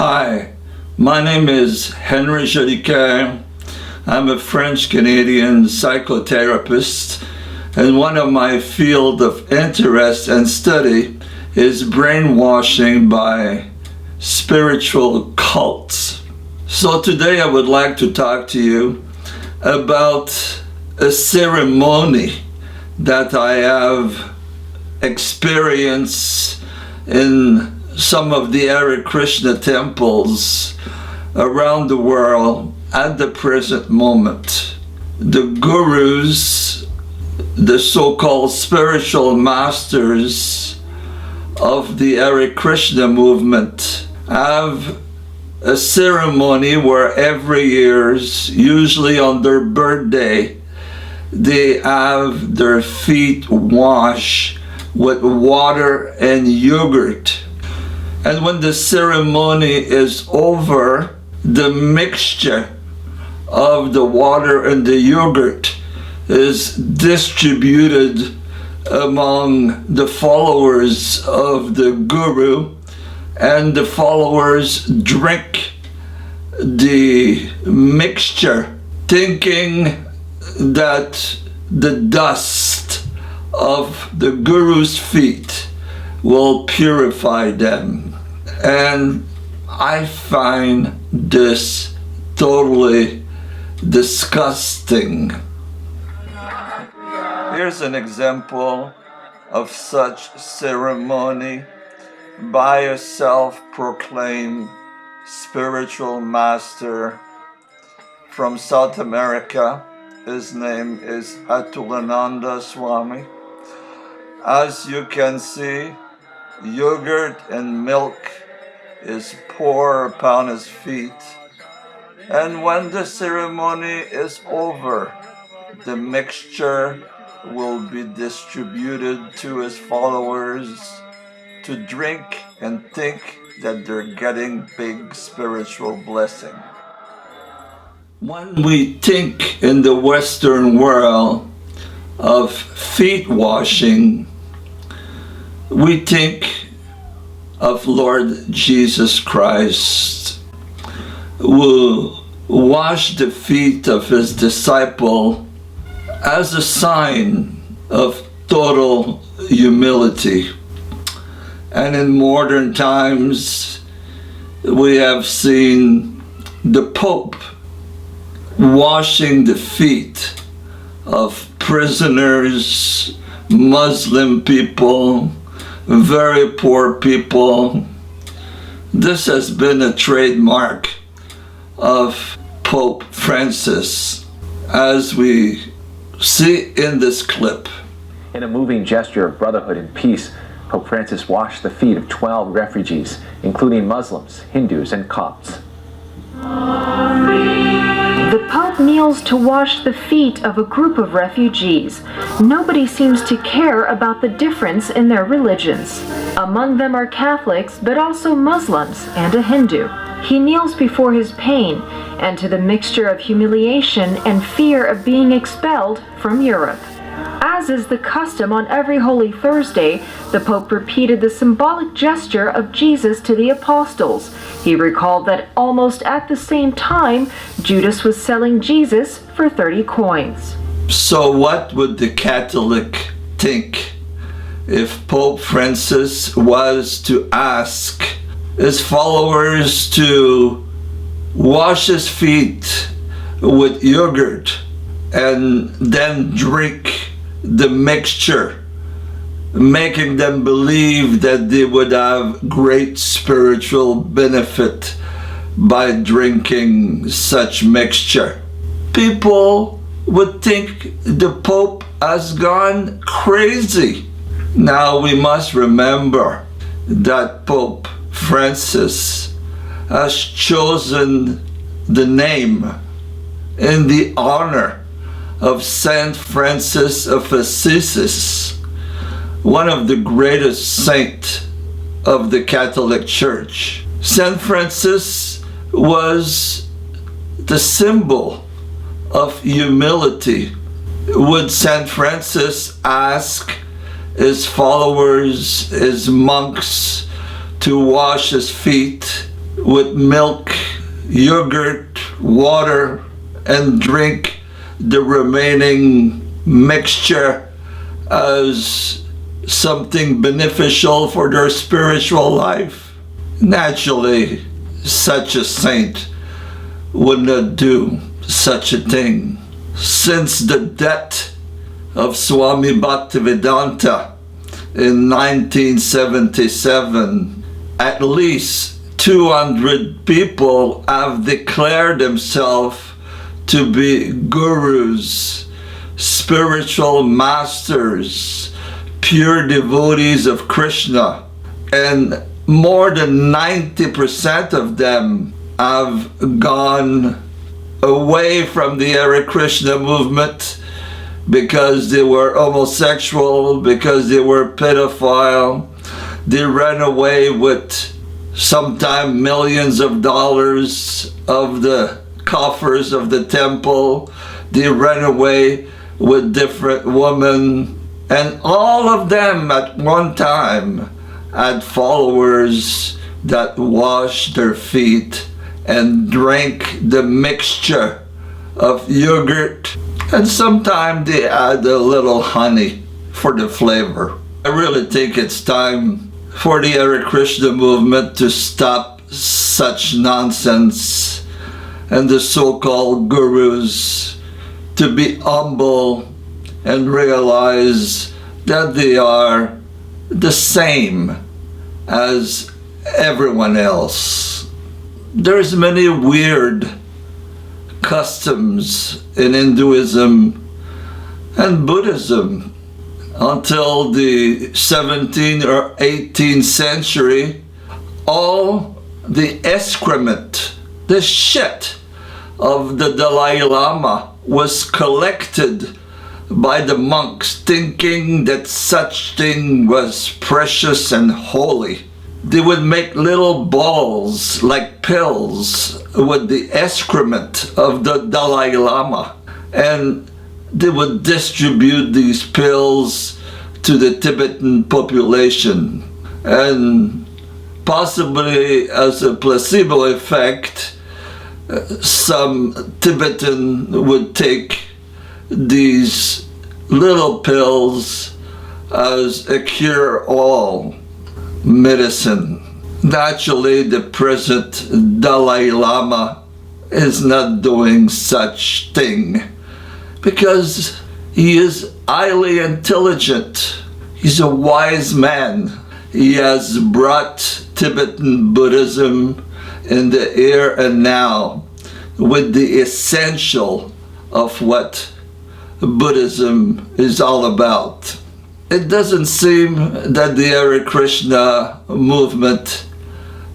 Hi, my name is Hare Krishna. I'm a French-Canadian psychotherapist, and one of my field of interest and study is brainwashing by spiritual cults. So today I would like to talk to you about a ceremony that I have experienced in some of the Hare Krishna temples around the world at the present moment. The gurus, the so-called spiritual masters of the Hare Krishna movement, have a ceremony where every year, usually on their birthday, they have their feet washed with water and yogurt. And when the ceremony is over, the mixture of the water and the yogurt is distributed among the followers of the guru, and the followers drink the mixture, thinking that the dust of the guru's feet will purify them. And I find this totally disgusting. Here's an example of such ceremony by a self-proclaimed spiritual master from South America. His name is Atulananda Swami. As you can see, yogurt and milk is poured upon his feet, and when the ceremony is over, the mixture will be distributed to his followers to drink and think that they're getting big spiritual blessing. When we think in the Western world of feet washing, we think of Lord Jesus Christ, who washed the feet of his disciple as a sign of total humility. And in modern times, we have seen the Pope washing the feet of prisoners, Muslim people, very poor people. This has been a trademark of Pope Francis, as we see in this clip. In a moving gesture of brotherhood and peace, Pope Francis washed the feet of 12 refugees, including Muslims, Hindus, and Copts. The Pope kneels to wash the feet of a group of refugees. Nobody seems to care about the difference in their religions. Among them are Catholics, but also Muslims and a Hindu. He kneels before his pain and to the mixture of humiliation and fear of being expelled from Europe. As is the custom on every Holy Thursday, the Pope repeated the symbolic gesture of Jesus to the apostles. He recalled that almost at the same time, Judas was selling Jesus for 30 coins. So what would the Catholic think if Pope Francis was to ask his followers to wash his feet with yogurt and then drink the mixture, making them believe that they would have great spiritual benefit by drinking such mixture? People would think the Pope has gone crazy. Now we must remember that Pope Francis has chosen the name in the honor of Saint Francis of Assisi, one of the greatest saints of the Catholic Church. Saint Francis was the symbol of humility. Would Saint Francis ask his followers, his monks, to wash his feet with milk, yogurt, water, and drink the remaining mixture as something beneficial for their spiritual life. Naturally, such a saint would not do such a thing. Since the death of Swami Bhaktivedanta in 1977, at least 200 people have declared themselves to be gurus, spiritual masters, pure devotees of Krishna, and more than 90% of them have gone away from the Hare Krishna movement because they were homosexual, because they were pedophile. They ran away with sometimes millions of dollars of the coffers of the temple. They ran away with different women, and all of them at one time had followers that washed their feet and drank the mixture of yogurt, and sometimes they add a little honey for the flavor. I really think it's time for the Hare Krishna movement to stop such nonsense, and the so-called gurus to be humble and realize that they are the same as everyone else. There's many weird customs in Hinduism and Buddhism. Until the 17th or 18th century, all the excrement, the shit of the Dalai Lama was collected by the monks, thinking that such thing was precious and holy. They would make little balls like pills with the excrement of the Dalai Lama, and they would distribute these pills to the Tibetan population. And possibly as a placebo effect, some Tibetan would take these little pills as a cure-all medicine. Naturally, the present Dalai Lama is not doing such thing because he is highly intelligent. He's a wise man. He has brought Tibetan Buddhism in the here and now with the essential of what Buddhism is all about. It doesn't seem that the Hare Krishna movement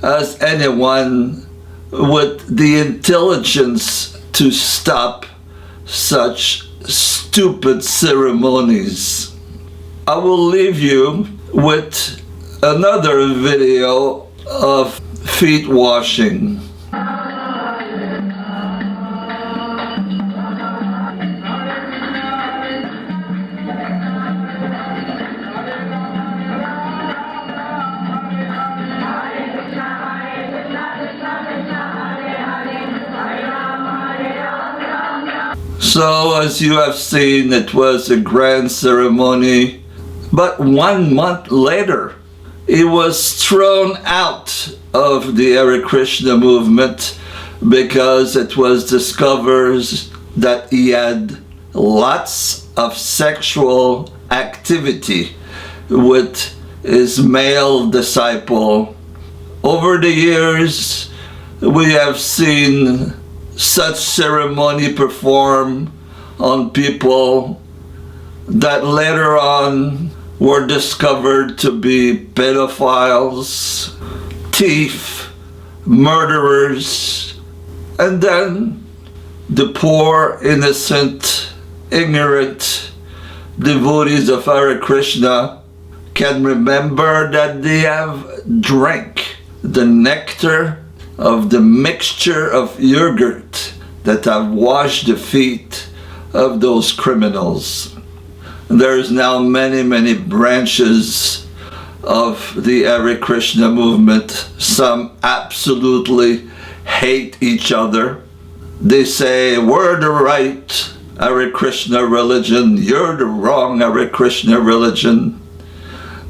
has anyone with the intelligence to stop such stupid ceremonies. I will leave you with another video of feet washing. So as you have seen, it was a grand ceremony, but 1 month later, he was thrown out of the Hare Krishna movement because it was discovered that he had lots of sexual activity with his male disciple. Over the years, we have seen such ceremony performed on people that later on were discovered to be pedophiles, thieves, murderers, and then the poor, innocent, ignorant devotees of Hare Krishna can remember that they have drank the nectar of the mixture of yogurt that have washed the feet of those criminals. There's now many branches of the Hare Krishna movement. Some absolutely hate each other. They say, we're the right Hare Krishna religion, you're the wrong Hare Krishna religion.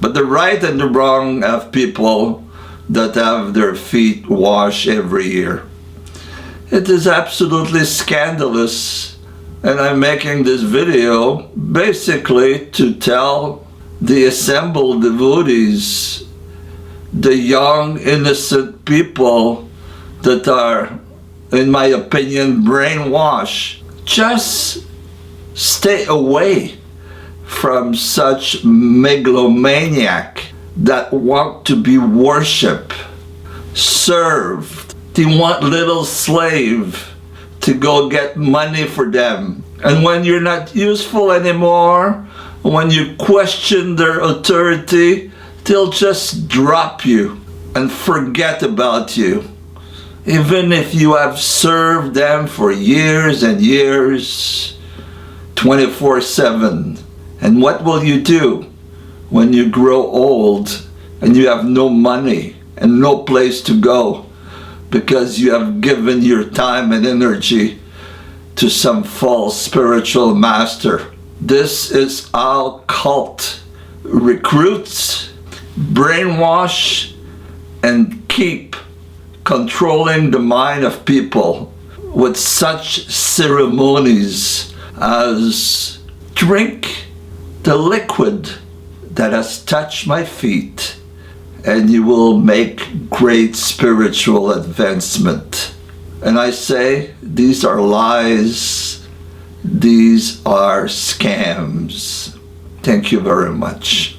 But the right and the wrong have people that have their feet washed every year. It is absolutely scandalous, and I'm making this video basically to tell the assembled devotees, the young innocent people that are, in my opinion, brainwashed, just stay away from such megalomaniac that want to be worshipped, served. They want little slave to go get money for them. And when you're not useful anymore, when you question their authority, they'll just drop you and forget about you. Even if you have served them for years and years, 24/7. And what will you do when you grow old and you have no money and no place to go because you have given your time and energy to some false spiritual master? This is how cult recruits, brainwash, and keep controlling the mind of people with such ceremonies as drink the liquid that has touched my feet and you will make great spiritual advancement. And I say, these are lies, these are scams. Thank you very much.